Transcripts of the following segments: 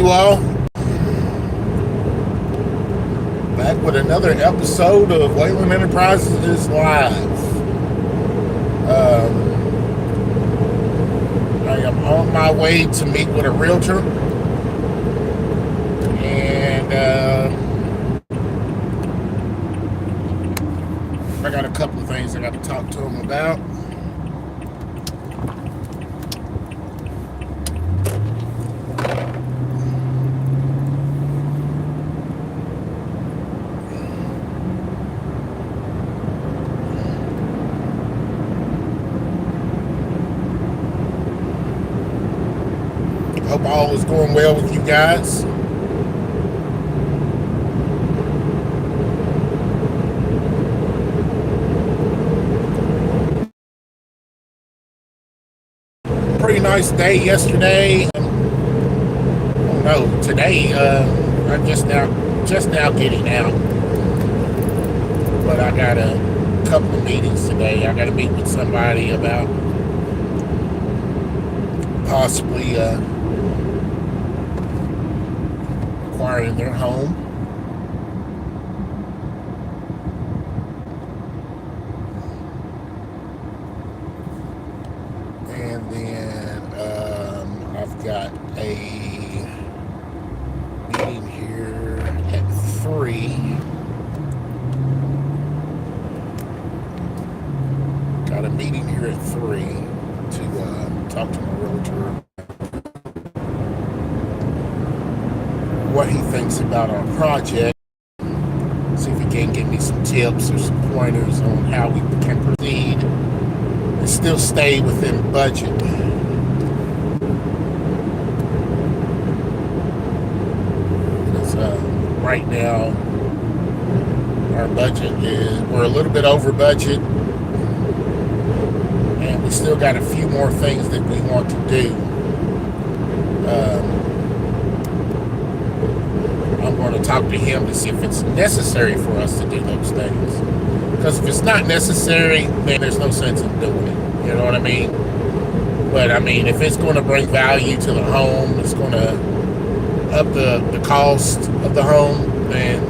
you all. Back with another episode of Whalen Enterprises Live. I am on my way to meet with a realtor. And I got a couple of things I got to talk to him about. Hope all is going well with you guys. Pretty nice day yesterday. Oh no, today I'm just now getting out. But I got a couple of meetings today. I got to meet with somebody about possibly acquiring their home. And then I've got a meeting here at 3. Got a meeting here at 3 to talk to my realtor. What he thinks about our project. See if he can give me some tips or some pointers on how we can proceed and still stay within budget. Because right now our budget we're a little bit over budget, and we still got a few more things that we want to do. I'm going to talk to him to see if it's necessary for us to do those things. Because if it's not necessary, then there's no sense in doing it. You know what I mean? But I mean, if it's going to bring value to the home, it's going to up the cost of the home, then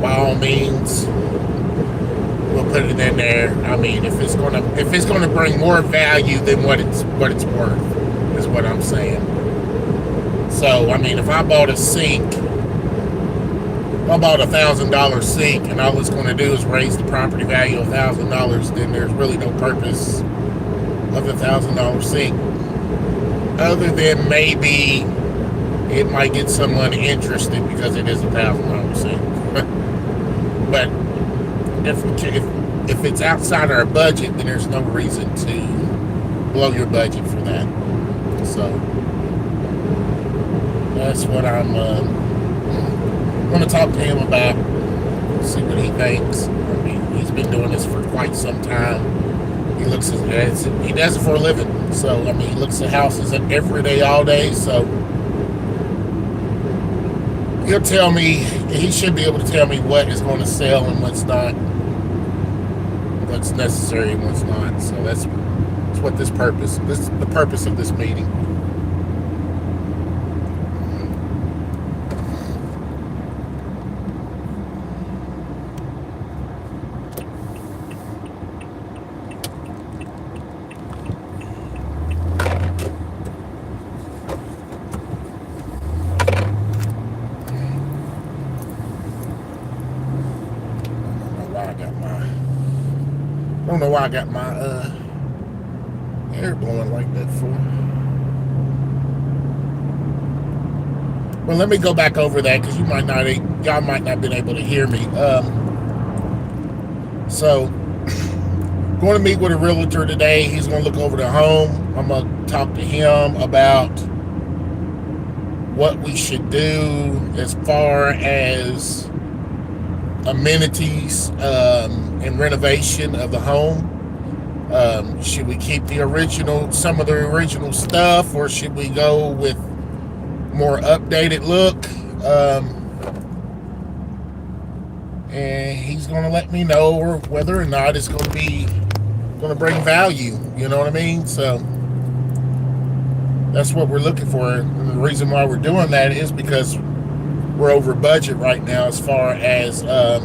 by all means, we'll put it in there. I mean, if it's going to bring more value than what it's worth, is what I'm saying. So I mean, if I bought a sink. I bought $1,000 sink, and all it's going to do is raise the property value of $1,000. Then there's really no purpose of the $1,000 sink, other than maybe it might get someone interested because it is $1,000 sink. But if it's outside our budget, then there's no reason to blow your budget for that. So that's what I'm going to talk to him about, see what he thinks. I mean, he's been doing this for quite some time. He does it for a living. So I mean, he looks at houses every day, all day. So he'll tell me. He should be able to tell me what is going to sell and what's not, what's necessary and what's not. So that's what the purpose of this meeting. I don't know why I got my hair blowing like that for. Well, let me go back over that because y'all might not have been able to hear me. So, going to meet with a realtor today. He's going to look over the home. I'm going to talk to him about what we should do as far as amenities and renovation of the home. Should we keep some of the original stuff, or should we go with more updated look? And he's going to let me know whether or not it's going to bring value. You know what I mean? So That's what we're looking for. And the reason why we're doing that is because we're over budget right now as far as the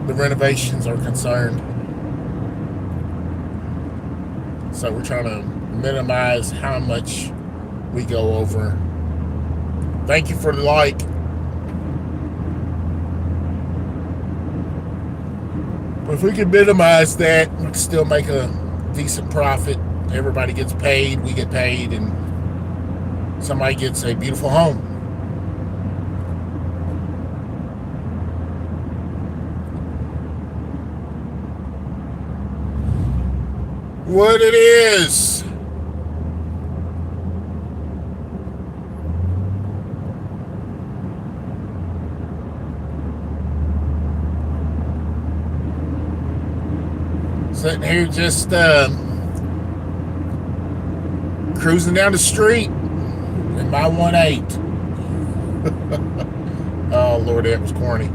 renovations are concerned. So we're trying to minimize how much we go over. Thank you for the like. But if we can minimize that, we can still make a decent profit. Everybody gets paid, we get paid, and somebody gets a beautiful home. What it is. Sitting here just cruising down the street in my 1.8. Oh Lord, that was corny.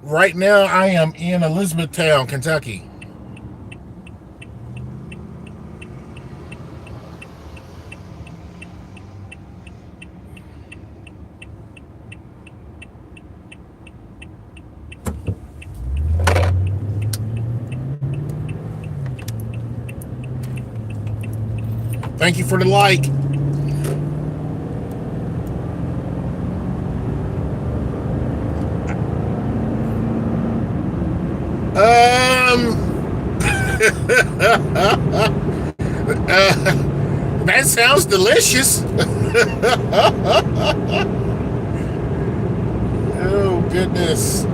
Right now, I am in Elizabethtown, Kentucky. Thank you for the like. That sounds delicious. Oh, goodness.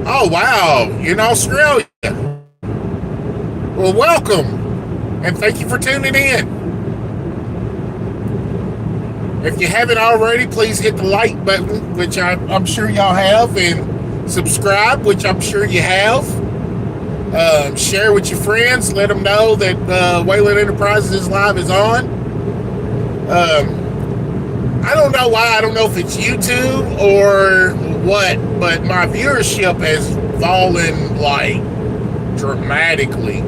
Oh, wow. You're in Australia. Well, welcome. And thank you for tuning in. If you haven't already, please hit the like button, which I'm sure y'all have, and subscribe, which I'm sure you have. Share with your friends. Let them know that Whalen Enterprises Live is on. I don't know why. I don't know if it's YouTube or what, but my viewership has fallen like dramatically.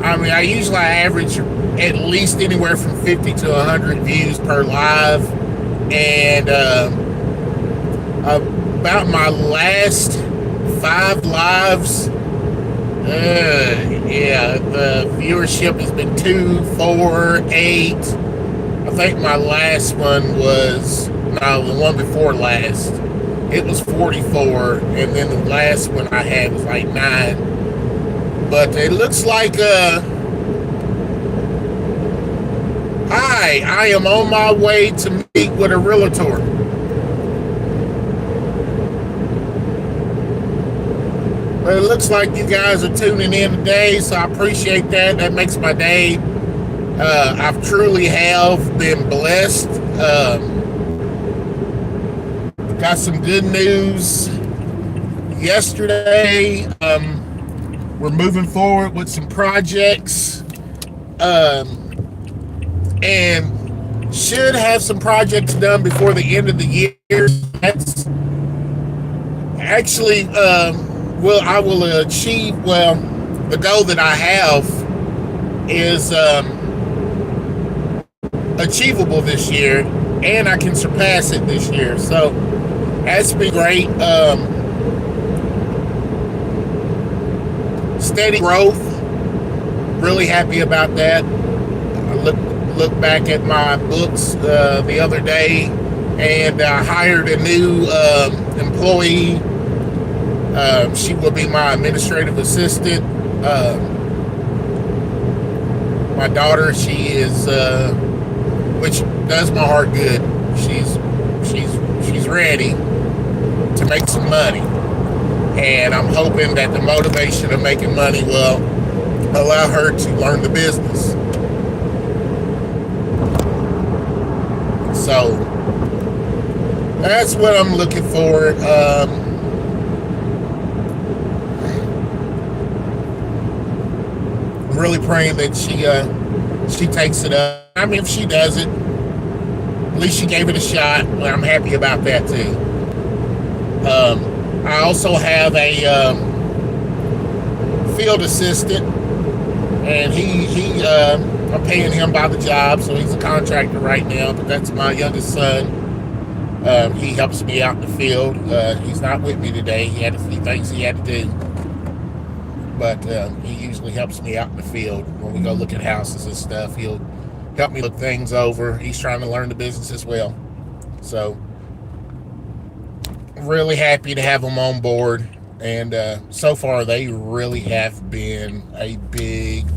I mean, I usually average at least anywhere from 50 to 100 views per live, and about my last 5 lives, yeah, the viewership has been 2, 4, 8. I think my last one was, no, the one before last, it was 44, and then the last one I had was like 9. But it looks like, hi, I am on my way to meet with a realtor. But it looks like you guys are tuning in today, so I appreciate that. That makes my day. I've truly have been blessed. Got some good news yesterday. We're moving forward with some projects, and should have some projects done before the end of the year. That's actually, well, I will achieve, well, the goal that I have is achievable this year, and I can surpass it this year. So that's been great. Steady growth. Really happy about that. I look back at my books the other day, and I hired a new employee. She will be my administrative assistant. My daughter, she is, which does my heart good. She's ready to make some money. And I'm hoping that the motivation of making money will allow her to learn the business. So That's what I'm looking for. I'm really praying that she takes it up. I mean, if she does it, at least she gave it a shot. Well, I'm happy about that too. I also have a field assistant, and I'm paying him by the job, so he's a contractor right now. But that's my youngest son. He helps me out in the field. He's not with me today. He had a few things he had to do, but he usually helps me out in the field when we go look at houses and stuff. He'll help me look things over. He's trying to learn the business as well. So really happy to have them on board, and so far they really have been a big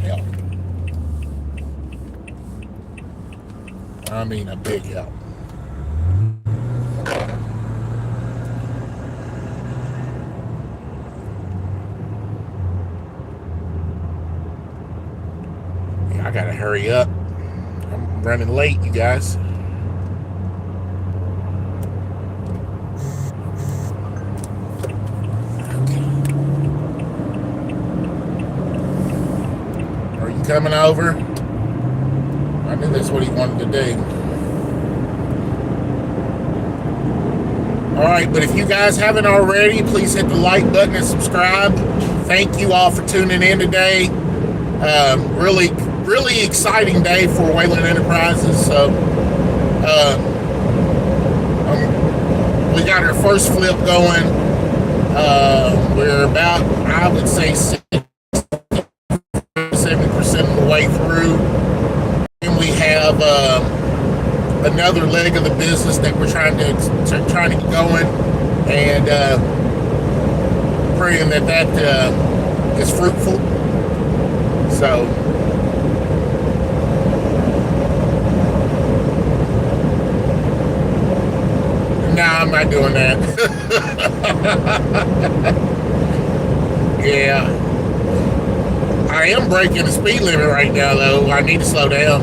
help. I mean, a big help. Yeah, I gotta hurry up. I'm running late, you guys. Coming over. I knew that's what he wanted to do. Alright, but if you guys haven't already, please hit the like button and subscribe. Thank you all for tuning in today. Really exciting day for Whalen Enterprises. So we got our first flip going. We're about, I would say, 70% of the way through, and we have another leg of the business that we're trying to get going, and praying that is fruitful. So nah, I'm not doing that. Yeah. I am breaking the speed limit right now, though. I need to slow down.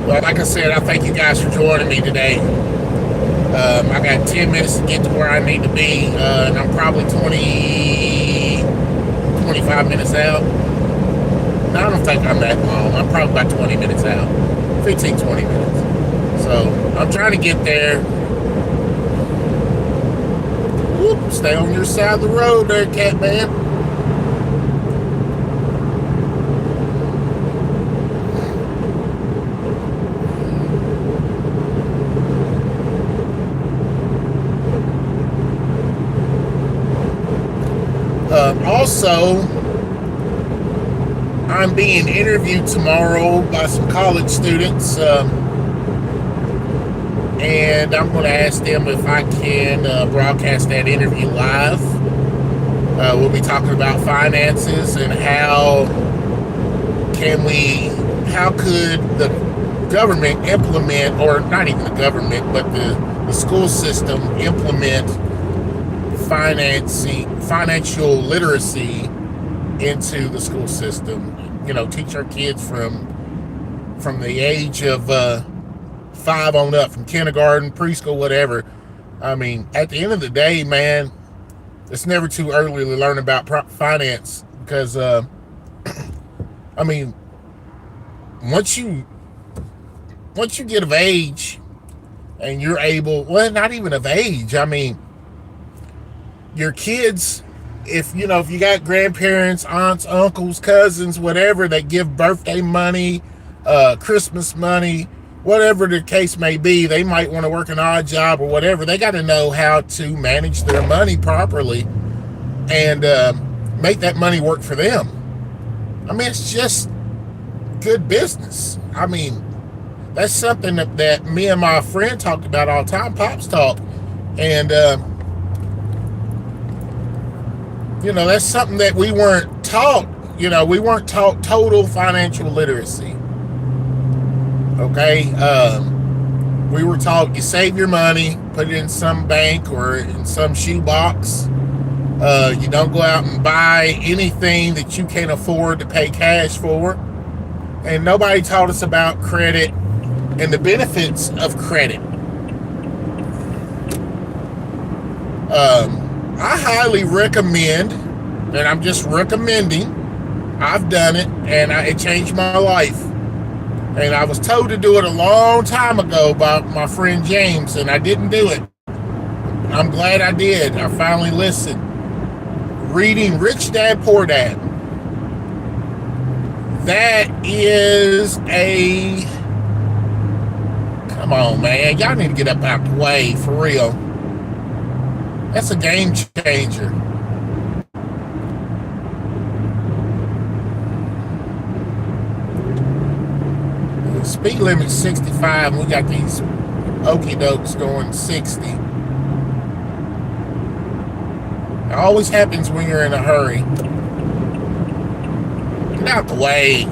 Well, like I said, I thank you guys for joining me today. I got 10 minutes to get to where I need to be, and I'm probably 25 minutes out. No, I don't think I'm that long. I'm probably about 20 minutes out. 15, 20 minutes. So I'm trying to get there. Whoop, stay on your side of the road there, cat man. Also, I'm being interviewed tomorrow by some college students, and I'm going to ask them if I can broadcast that interview live. We'll be talking about finances and how could the government implement, or not even the government, but the school system implement financial literacy into the school system. You know, teach our kids from the age of 5 on up, from kindergarten, preschool, whatever. I mean, at the end of the day, man, it's never too early to learn about finance, because I mean, once you get of age and you're able, well, not even of age, I mean, your kids, if you got grandparents, aunts, uncles, cousins, whatever, that give birthday money, Christmas money, whatever the case may be, they might want to work an odd job or whatever. They got to know how to manage their money properly and make that money work for them. I mean, it's just good business. I mean, that's something that me and my friend talked about all the time, Pops talk. And that's something that we weren't taught. We weren't taught total financial literacy. Okay? We were taught you save your money, put it in some bank or in some shoebox, You don't go out and buy anything that you can't afford to pay cash for. And nobody taught us about credit and the benefits of credit. I highly recommend, and I'm just recommending, I've done it, and it changed my life. And I was told to do it a long time ago by my friend James, and I didn't do it. I'm glad I did. I finally listened. Reading Rich Dad, Poor Dad. That is a... Come on, man. Y'all need to get up out the way, for real. That's a game changer. The speed limit's 65, and we got these okie dokes going 60. It always happens when you're in a hurry. Get out the way.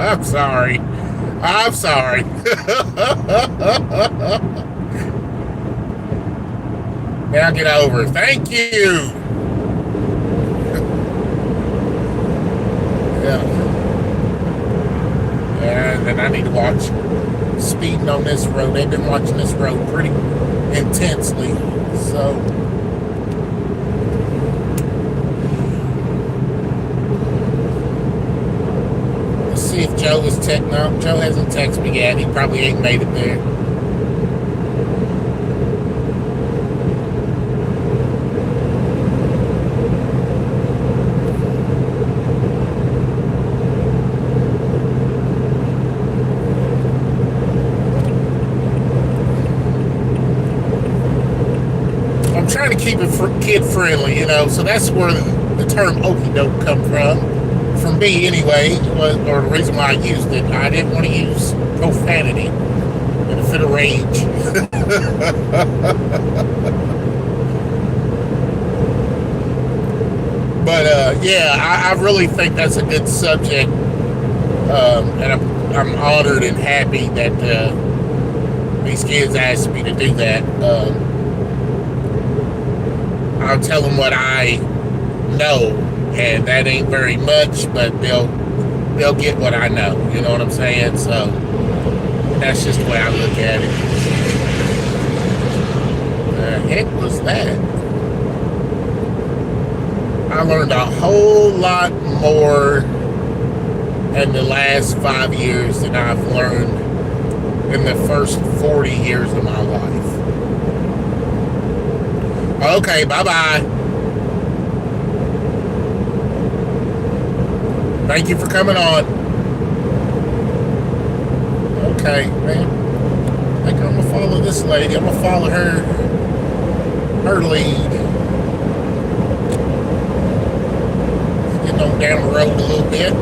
I'm sorry. I'm sorry. Now get over. Thank you. Yeah. And I need to watch speeding on this road. They've been watching this road pretty intensely. So... see if Joe was no, Joe hasn't texted me yet. He probably ain't made it there. I'm trying to keep it kid friendly, you know, so that's where the term okie doke come from me anyway, or the reason why I used it. I didn't want to use profanity in a fit of rage. But yeah, I really think that's a good subject, and I'm honored and happy that these kids asked me to do that. I'll tell them what I know. And that ain't very much, but they'll get what I know. You know what I'm saying? So that's just the way I look at it. The heck was that? I learned a whole lot more in the last 5 years than I've learned in the first 40 years of my life. Okay, bye-bye. Thank you for coming on. Okay, man. I think I'm gonna follow this lady. I'm gonna follow her lead. Getting on down the road a little bit.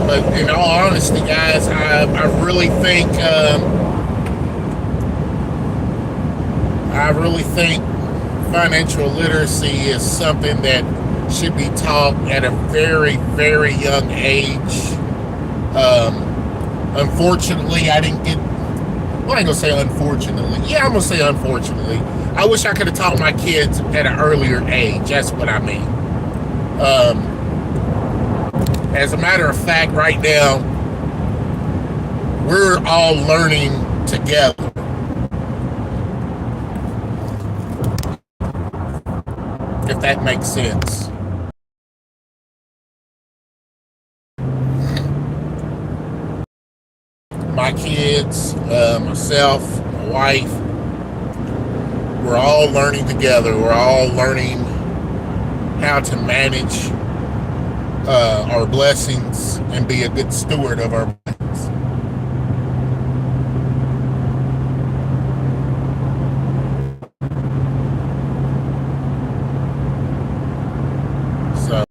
But in all honesty, guys, I really think financial literacy is something that should be taught at a very, very young age. Unfortunately, I didn't get... Well, I ain't gonna say unfortunately. Yeah, I'm gonna say unfortunately. I wish I could have taught my kids at an earlier age. That's what I mean. As a matter of fact, right now, we're all learning together. If that makes sense. My kids, myself, my wife, we're all learning together. We're all learning how to manage our blessings and be a good steward of our blessings. So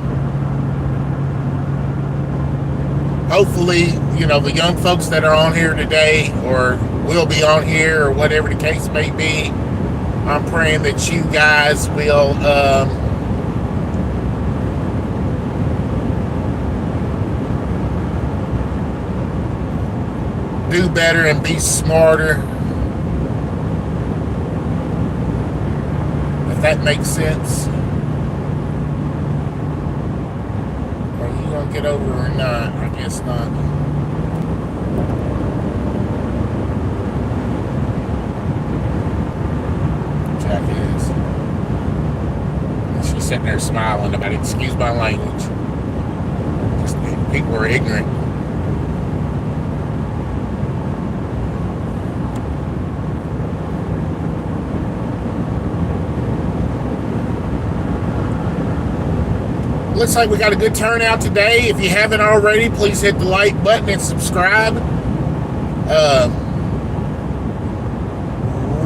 hopefully, the young folks that are on here today or will be on here or whatever the case may be, I'm praying that you guys will do better and be smarter. If that makes sense. Are you going to get over or not? I guess not. Jack is. And she's sitting there smiling about it. Excuse my language. Just people are ignorant. Looks like we got a good turnout today. If you haven't already, please hit the like button and subscribe.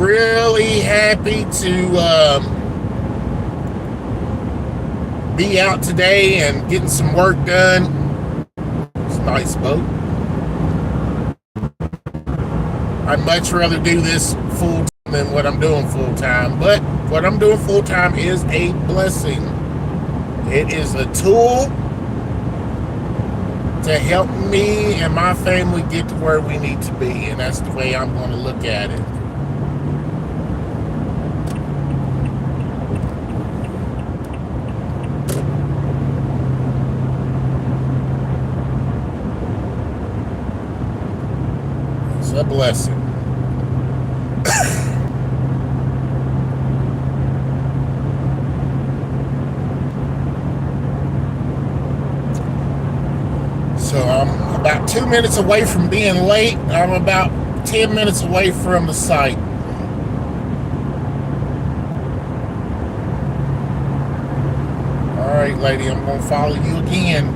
Really happy to be out today and getting some work done. It's a nice boat. I'd much rather do this full time than what I'm doing full time, but what I'm doing full time is a blessing. It is a tool to help me and my family get to where we need to be, and that's the way I'm going to look at it. It's a blessing. So I'm about 2 minutes away from being late. I'm about 10 minutes away from the site. All right, lady, I'm going to follow you again.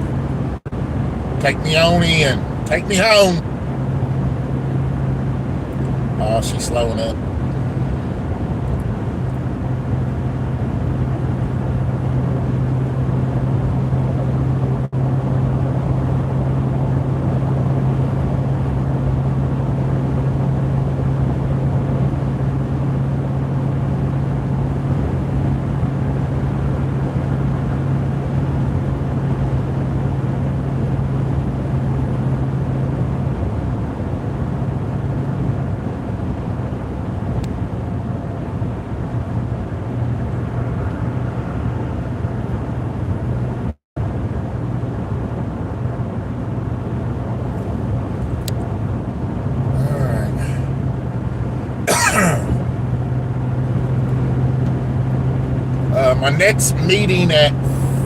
Take me on in. Take me home. Oh, she's slowing up. My next meeting at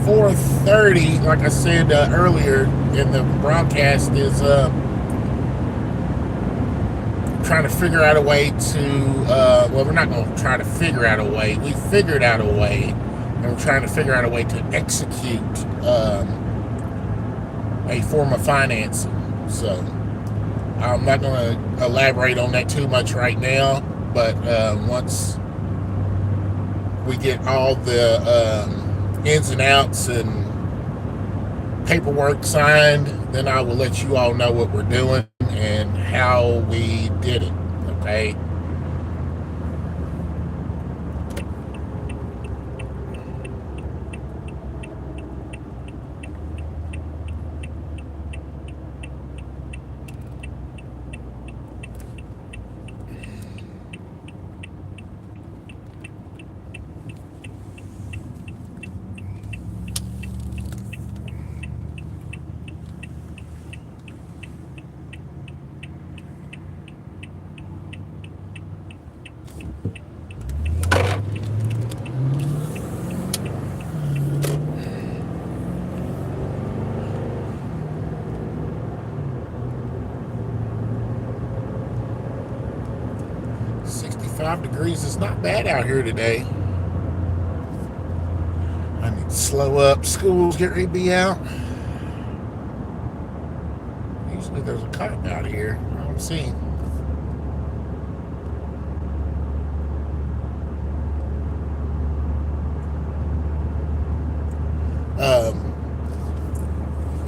4:30, like I said earlier in the broadcast, is trying to figure out a way to, well, we're not going to try to figure out a way. We figured out a way, and we're trying to figure out a way to execute a form of financing. So I'm not going to elaborate on that too much right now, but once we get all the ins and outs and paperwork signed, then I will let you all know what we're doing and how we did it, okay? Degrees is not bad out here today. I need to slow up. School's getting ready to be out. Usually there's a cop out here. I don't see him.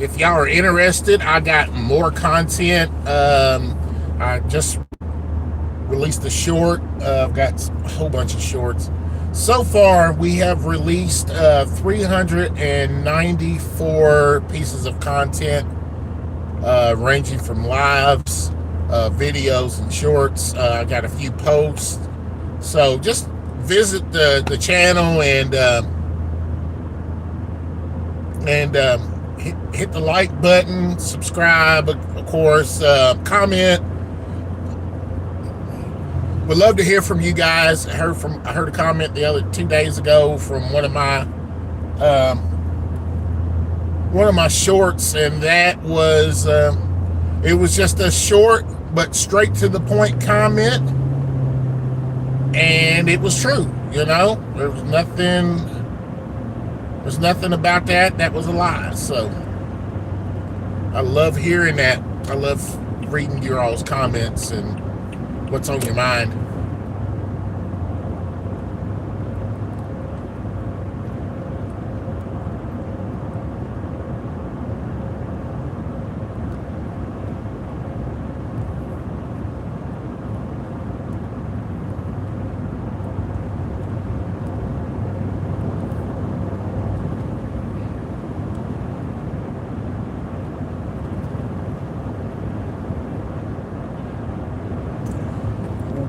if y'all are interested, I got more content. I just released a short. I've got a whole bunch of shorts. So far, we have released 394 pieces of content, ranging from lives, videos, and shorts. I got a few posts. So just visit the channel and hit the like button, subscribe, of course, comment. Would love to hear from you guys. I heard a comment the other 2 days ago from one of my shorts, and that was it was just a short but straight to the point comment, and it was true. There's nothing about that was a lie. So I love hearing that. I love reading your all's comments and what's on your mind.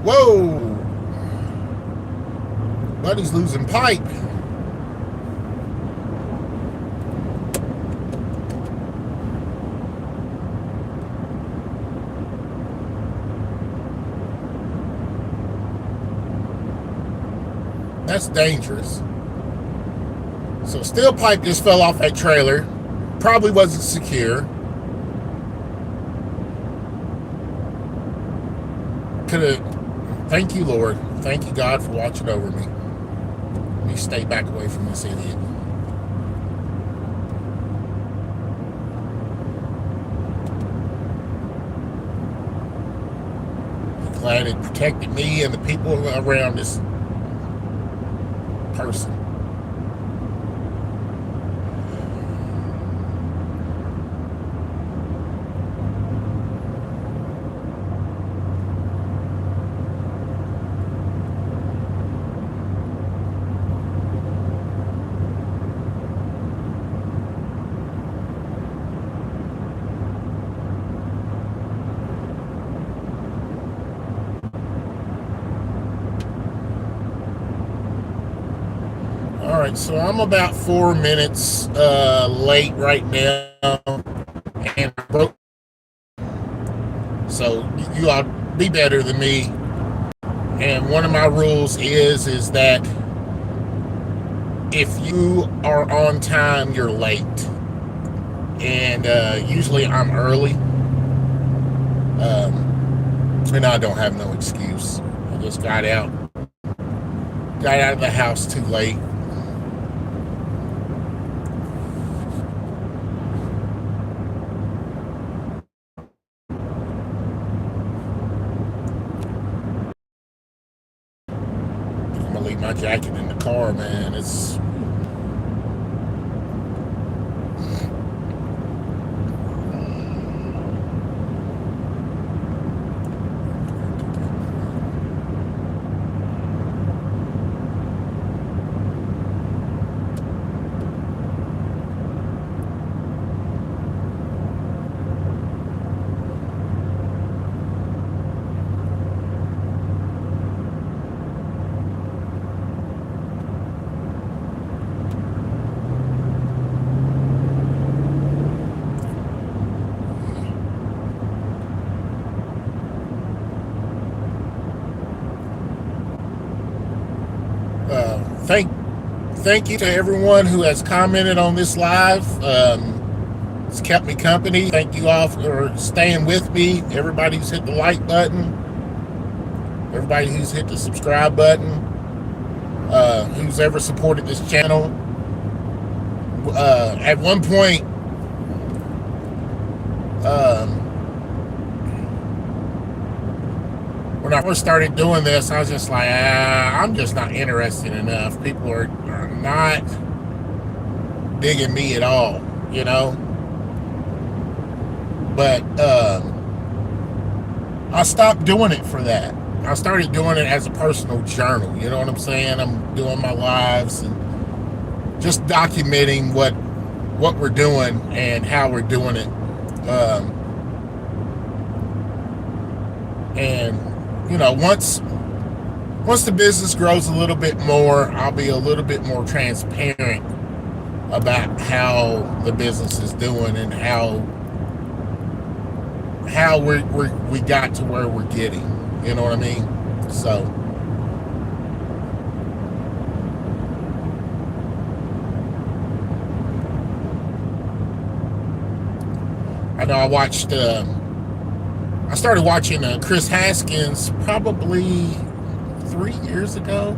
Whoa! Buddy's losing pipe. That's dangerous. So steel pipe just fell off that trailer. Probably wasn't secure. Could have. Thank you, Lord. Thank you, God, for watching over me. Let me stay back away from this idiot. I'm glad it protected me and the people around this person. All right, so I'm about 4 minutes late right now, and I broke. So you all be better than me. And one of my rules is that if you are on time, you're late. And usually I'm early, and I don't have no excuse. I just got out of the house too late. Leave my jacket in the car, man. It's thank you to everyone who has commented on this live. It's kept me company. Thank you all for staying with me. Everybody who's hit the like button, everybody who's hit the subscribe button, who's ever supported this channel. At one point, when I first started doing this, I was just like, I'm just not interested enough. People are not digging me at all, But I stopped doing it for that. I started doing it as a personal journal. You know what I'm saying? I'm doing my lives and just documenting what we're doing and how we're doing it. And you know, once the business grows a little bit more, I'll be a little bit more transparent about how the business is doing and how we got to where we're getting. You know what I mean? So I know I started watching Chris Haskins probably 3 years ago.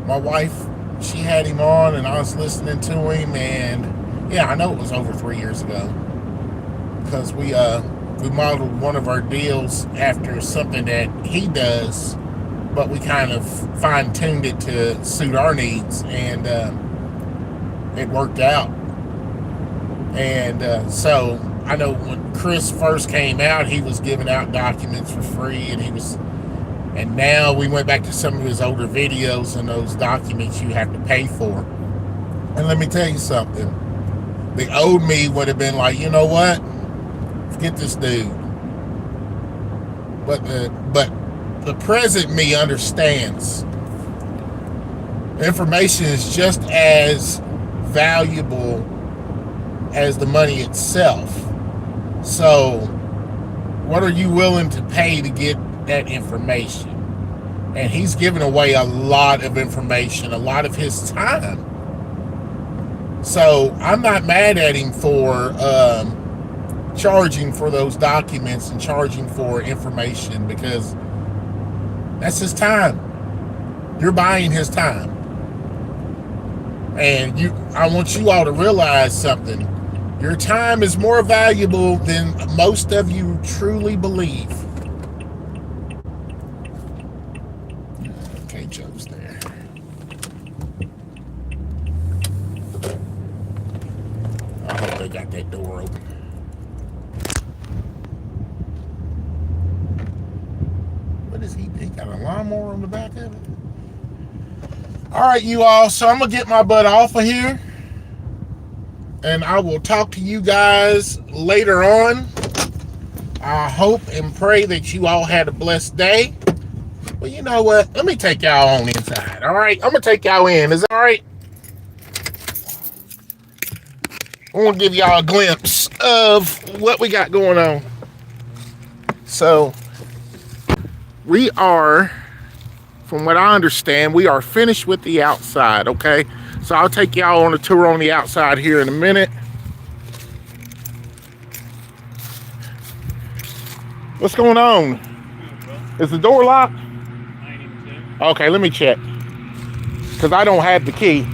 My wife, she had him on and I was listening to him, and yeah, I know it was over 3 years ago, because we modeled one of our deals after something that he does, but we kind of fine-tuned it to suit our needs, and it worked out. And so I know when Chris first came out, he was giving out documents for free, and now we went back to some of his older videos, and those documents you have to pay for. And let me tell you something, the old me would have been like, you know what, forget this dude. But the present me understands information is just as valuable as the money itself. So what are you willing to pay to get that information? And he's giving away a lot of information, a lot of his time. So I'm not mad at him for charging for those documents and charging for information, because that's his time. You're buying his time. And I want you all to realize something. Your time is more valuable than most of you truly believe. Okay, Joe's there. I hope they got that door open. What is he? He got a lawnmower on the back of it? All right, you all. So I'm going to get my butt off of here, and I will talk to you guys later on. I hope and pray that you all had a blessed day. Well, you know what? Let me take y'all on inside, all right? I'm going to take y'all in. Is that all right? I want to give y'all a glimpse of what we got going on. So we are, from what I understand, we are finished with the outside, okay? So I'll take y'all on a tour on the outside here in a minute. What's going on? Is the door locked? Okay, let me check, because I don't have the key.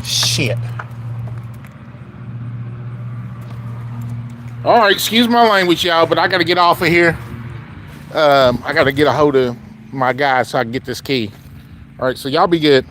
Shit. All right, excuse my language, y'all, but I got to get off of here. I got to get a hold of my guy so I can get this key. All right, so y'all be good.